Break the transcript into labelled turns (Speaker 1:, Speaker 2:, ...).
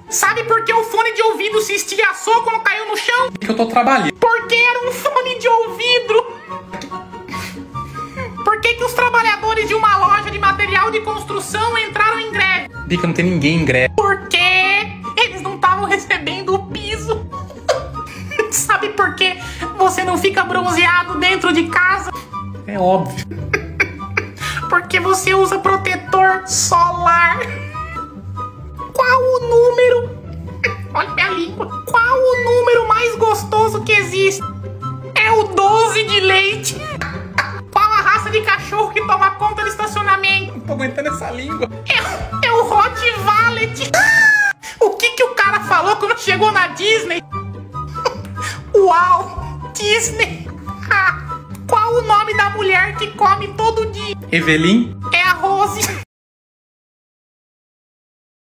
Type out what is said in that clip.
Speaker 1: Sabe por que o fone de ouvido se estilhaçou quando caiu no chão?
Speaker 2: Que eu tô trabalhando.
Speaker 1: Porque era um fone de ouvido. Por que os trabalhadores de uma loja de material de construção entraram em greve?
Speaker 2: Bica, não tem ninguém em greve.
Speaker 1: Porque eles não estavam recebendo o piso. Sabe por que você não fica bronzeado dentro de casa?
Speaker 2: É óbvio.
Speaker 1: Porque você usa protetor solar. Qual o número? Olha minha língua. Qual o número mais gostoso que existe? É o 12 de leite. Qual a raça de cachorro que toma conta do estacionamento?
Speaker 2: Não tô aguentando essa língua.
Speaker 1: É o Rottweiler. O que o cara falou quando chegou na Disney? Uau, Disney. Qual o nome da mulher que come todo dia?
Speaker 2: Evelyn?